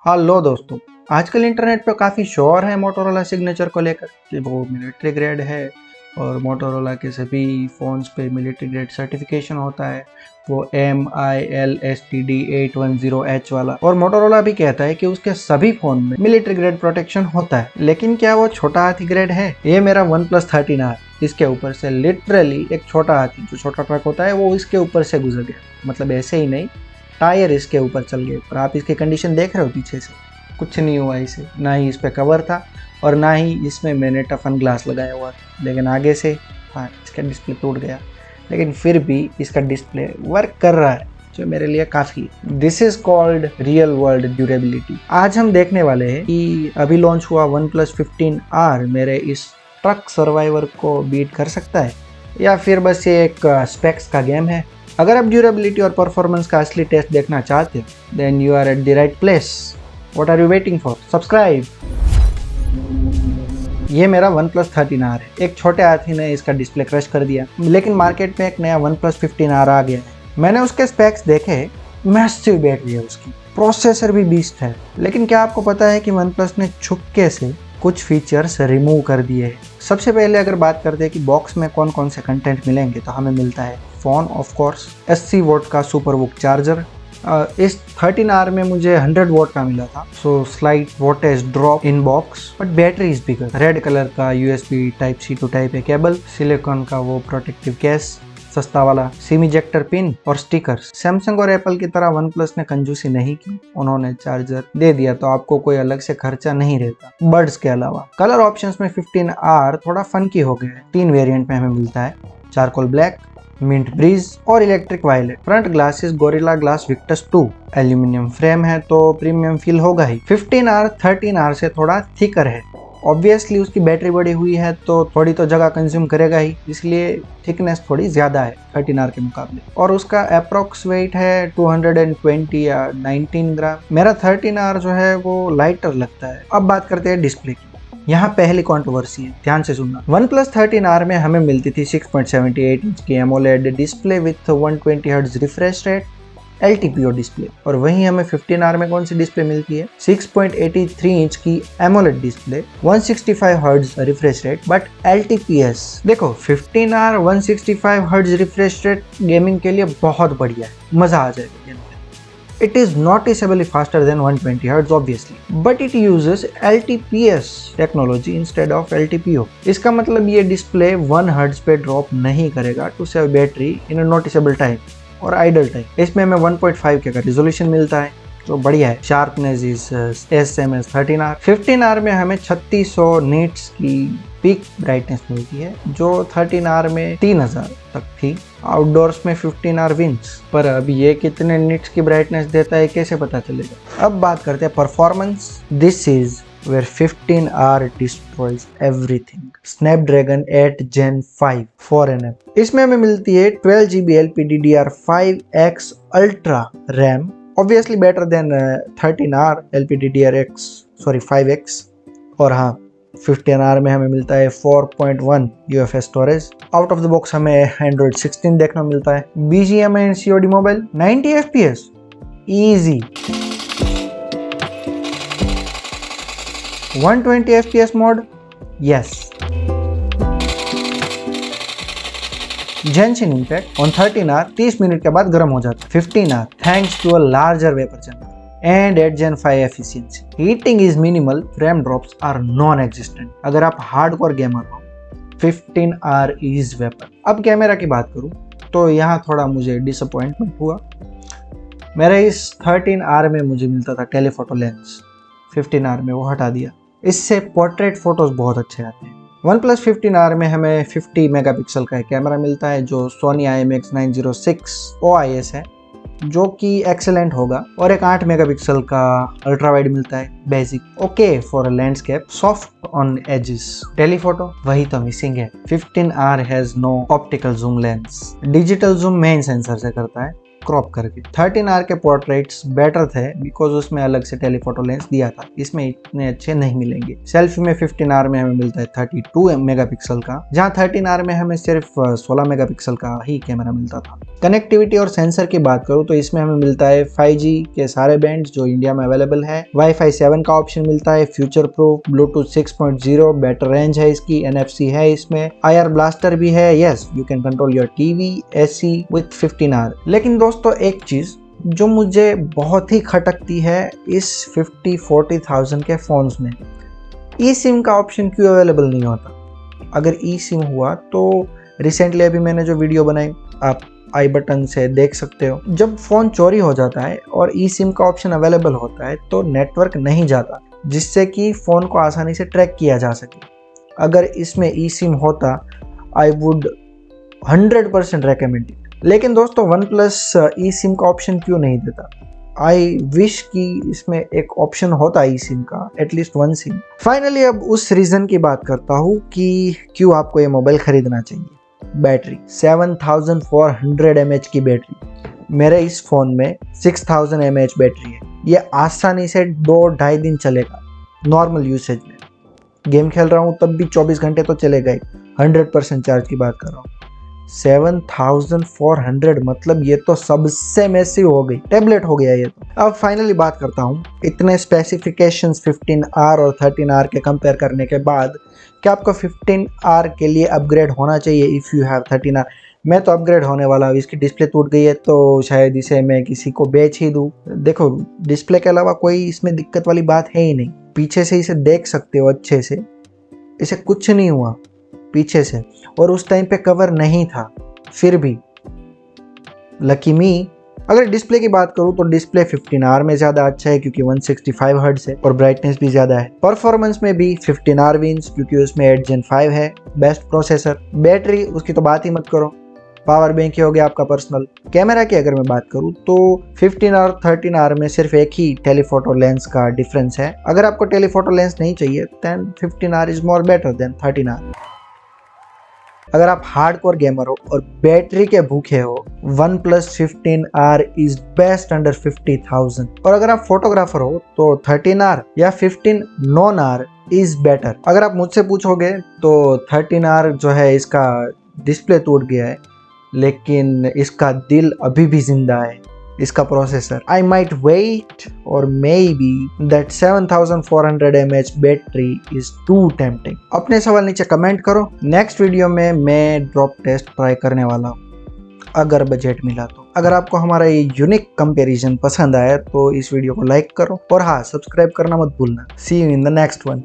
Hello दोस्तों। आजकल internet पे काफ़ी शोर है मोटोरोला सिग्नेचर को लेकर कि वो मिलिट्री ग्रेड है और मोटोरोला के सभी फ़ोन्स पे मिलिट्री ग्रेड सर्टिफिकेशन होता है, वो MILSTD810H वाला। और मोटोरोला भी कहता है कि उसके सभी फ़ोन में मिलिट्री ग्रेड प्रोटेक्शन होता है। लेकिन क्या वो छोटा हाथी ग्रेड है? ये मेरा OnePlus 13R, इसके ऊपर से लिटरली एक छोटा हाथी, जो छोटा ट्रक होता है, वो इसके ऊपर से गुजर गया। मतलब ऐसे ही नहीं, टायर इसके ऊपर चल गए। पर आप इसकी कंडीशन देख रहे हो पीछे से, कुछ नहीं हुआ इसे। ना ही इस पे कवर था और ना ही इसमें मैंने टफन ग्लास लगाया हुआ था। लेकिन आगे से हाँ, इसका डिस्प्ले टूट गया, लेकिन फिर भी इसका डिस्प्ले वर्क कर रहा है, जो मेरे लिए काफ़ी है। This is called real world durability. आज हम देखने वाले हैं कि अभी लॉन्च हुआ OnePlus 15R मेरे इस ट्रक सर्वाइवर को बीट कर सकता है, या फिर बस ये एक स्पेक्स का गेम है। अगर आप ड्यूरेबिलिटी और परफॉर्मेंस का असली टेस्ट देखना चाहते हो, then you are at the right place. What are you waiting for? Subscribe. ये मेरा OnePlus 13R है। एक छोटे हाथी ने इसका डिस्प्ले क्रश कर दिया, लेकिन मार्केट में एक नया OnePlus 15R आ गया है। मैंने उसके स्पेक्स देखे, मैसिव बैटरी है उसकी, प्रोसेसर भी बीस्ट है। लेकिन क्या आपको पता है कि OnePlus ने छुपके से कुछ फीचर्स रिमूव कर दिए हैं। सबसे पहले अगर बात करते हैं कि बॉक्स में कौन कौन से कंटेंट मिलेंगे, तो हमें मिलता है फ़ोन, ऑफ कोर्स, 80 वोट का सुपर वुक चार्जर। इस 13R में मुझे 100 वोट का मिला था, so slight voltage drop in box, but battery is bigger. Red colour का USB Type-C to Type-A cable, silicone का वो प्रोटेक्टिव केस, सस्ता वाला सिम इजेक्टर पिन और स्टिकर्स। सैमसंग और एप्पल की तरह OnePlus ने कंजूसी नहीं की, उन्होंने चार्जर दे दिया, तो आपको कोई अलग से खर्चा नहीं रहता बड्स के अलावा। कलर ऑप्शंस में 15R थोड़ा फंकी हो गया है। 3 वेरिएंट में हमें मिलता है, चारकोल ब्लैक, मिंट ब्रीज और electric violet. Front glasses Gorilla Glass Victus 2, aluminium frame है तो प्रीमियम फील होगा ही। 15R 13R से थोड़ा थिकर है। ऑब्वियसली उसकी बैटरी बड़ी हुई है तो थोड़ी तो जगह कंज्यूम करेगा ही, इसलिए थिकनेस थोड़ी ज़्यादा है 13R के मुकाबले। और उसका अप्रोक्स वेट है 220 या 19 ग्राम। मेरा 13R जो है वो लाइटर लगता है। अब बात करते हैं डिस्प्ले की। यहाँ पहली कंट्रोवर्सी है, ध्यान से सुनना। OnePlus 13R में हमें मिलती थी 6.78 इंच की AMOLED display with 120 hertz refresh rate, LTPO display. और वहीं हमें 15R में कौन सी डिस्प्ले मिलती है? 6.83 इंच की AMOLED display, 165 hertz refresh rate, but LTPS। देखो 15R 165 hertz refresh rate gaming के लिए बहुत बढ़िया है, मजा आ जाएगा गेम में। It is noticeably faster than 120 Hz obviously, but it uses LTPS technology instead of LTPO. इसका मतलब ये डिस्प्ले 1 Hz पे ड्रॉप नहीं करेगा to save battery in a noticeable time और आइडल टाइम। इसमें हमें 1.5K का रिजोल्यूशन मिलता है, जो बढ़िया है। Sharpness is SMS 13R। 15R में हमें 3600 निट्स की पीक ब्राइटनेस मिलती है, जो 13R में 3000 तक थी। आउटडोर्स में 15R विंस, पर अभी ये कितने निट्स की ब्राइटनेस देता है कैसे पता चलेगा। अब बात करते हैं performance. This is where 15R destroys everything. Snapdragon 8 Gen 5 4nm। इसमें हमें मिलती है 12GB LPDDR5X Ultra RAM, obviously better than 13R LPDDR5X। और हाँ, 15R में हमें मिलता है 4.1 UFS स्टोरेज। आउट ऑफ द बॉक्स हमें Android 16 देखना मिलता है। BGMI and COD mobile 90 FPS easy। 120 FPS mode, yes. Genshin Impact on 13R 30 minute के बाद गर्म हो जाता है। 15R thanks to a larger vapour chamber and 8 Gen 5 efficiency, heating is minimal, frame drops are non existent. अगर आप hardcore gamer हो, 15R is vapour. अब कैमरा की बात करूं तो यहाँ थोड़ा मुझे डिसअपॉइंटमेंट हुआ। मेरे इस 13R में मुझे मिलता था टेलीफोटो लेंस, 15R में वो हटा दिया। इससे पोर्ट्रेट फोटोज बहुत अच्छे आते हैं। OnePlus 15R में हमें 50 मेगापिक्सल का कैमरा मिलता है, जो Sony IMX906 OIS है, जो कि एक्सेलेंट होगा। और एक 8 मेगापिक्सल का अल्ट्रा वाइड मिलता है, basic, okay for landscape, soft on edges. Telephoto वही तो मिसिंग है। 15R has no optical zoom lens, digital zoom main sensor से करता है। क्रॉप करके। 13R के पोर्ट्रेट्स बेटर थे बिकॉज उसमें अलग से टेलीफोटो लेंस दिया था, इसमें इतने अच्छे नहीं मिलेंगे। सेल्फी में 15R में हमें मिलता है 32 मेगापिक्सल का, जहाँ 13R में हमें सिर्फ 16 मेगापिक्सल का ही कैमरा मिलता था। कनेक्टिविटी और सेंसर की बात करूँ तो इसमें हमें मिलता है 5G के सारे बैंड जो इंडिया में अवेलेबल है, Wi-Fi 7 का ऑप्शन मिलता है, future proof, Bluetooth 6.0, better range है इसकी, NFC है इसमें, IR ब्लास्टर भी है, yes you can control your TV, AC with 15R। लेकिन दोस्तों एक चीज जो मुझे बहुत ही खटकती है इस 50-40,000 के फोन्स में, ई सिम का ऑप्शन क्यों अवेलेबल नहीं होता। अगर ई सिम हुआ तो रिसेंटली अभी मैंने जो वीडियो बनाई आप आई बटन से देख सकते हो, जब फ़ोन चोरी हो जाता है और ई सिम का ऑप्शन अवेलेबल होता है तो नेटवर्क नहीं जाता, जिससे कि फ़ोन को आसानी से ट्रैक किया जा सके। अगर इसमें ई सिम होता आई वुड 100% रेकमेंड इट। लेकिन दोस्तों वन प्लस ई सिम का ऑप्शन क्यों नहीं देता। आई विश कि इसमें एक ऑप्शन होता ई सिम का, एटलीस्ट वन सिम। फाइनली अब उस रीज़न की बात करता हूँ कि क्यों आपको ये मोबाइल खरीदना चाहिए। बैटरी 7400 mAh की बैटरी, मेरे इस फ़ोन में 6000 mAh बैटरी है। ये आसानी से 2-2.5 दिन चलेगा नॉर्मल यूसेज में। गेम खेल रहा हूँ तब भी 24 घंटे तो चलेगा ही, 100% चार्ज की बात कर रहा हूँ। 7400 मतलब ये तो सबसे मैसिव हो गई, टैबलेट हो गया ये तो। अब फाइनली बात करता हूँ, इतने स्पेसिफिकेशंस 15R और 13R के कंपेयर करने के बाद क्या आपको 15R के लिए अपग्रेड होना चाहिए इफ़ यू हैव 13R। मैं तो अपग्रेड होने वाला हूँ, इसकी डिस्प्ले टूट गई है तो शायद इसे मैं किसी को बेच ही दूँ। देखो डिस्प्ले के अलावा कोई इसमें दिक्कत वाली बात है ही नहीं, पीछे से इसे देख सकते हो अच्छे से, इसे कुछ नहीं हुआ पीछे से, और उस टाइम पे कवर नहीं था फिर भी लकी मी। अगर डिस्प्ले की बात करूं तो डिस्प्ले 15R में ज़्यादा अच्छा है क्योंकि 165 हर्ट्ज है और ब्राइटनेस भी ज़्यादा है। परफॉर्मेंस में भी 15R विंस क्योंकि उसमें 8 Gen 5 है, बेस्ट प्रोसेसर। बैटरी उसकी तो बात ही मत करो, पावर बैंक ही हो गया आपका पर्सनल। कैमरा की अगर मैं बात करूं तो 15R और 13R में सिर्फ एक ही टेलीफोटो लेंस का डिफरेंस है। अगर आपको टेलीफोटो लेंस नहीं चाहिए then 15R is more better than 13R। अगर आप हार्डकोर गेमर हो और बैटरी के भूखे हो, OnePlus 15R is best under 50,000। और अगर आप फोटोग्राफर हो तो 13R या 15 नॉन-R इज बेटर। अगर आप मुझसे पूछोगे तो 13R जो है इसका डिस्प्ले टूट गया है लेकिन इसका दिल अभी भी जिंदा है, इसका प्रोसेसर। आई माइट वेट और maybe that 7400 mAh battery is too tempting. अपने सवाल नीचे कमेंट करो, नेक्स्ट वीडियो में मैं ड्रॉप टेस्ट ट्राई करने वाला हूँ अगर बजट मिला तो। अगर आपको हमारा ये यूनिक कंपैरिजन पसंद आया तो इस वीडियो को लाइक करो और हाँ सब्सक्राइब करना मत भूलना। See you in the next one.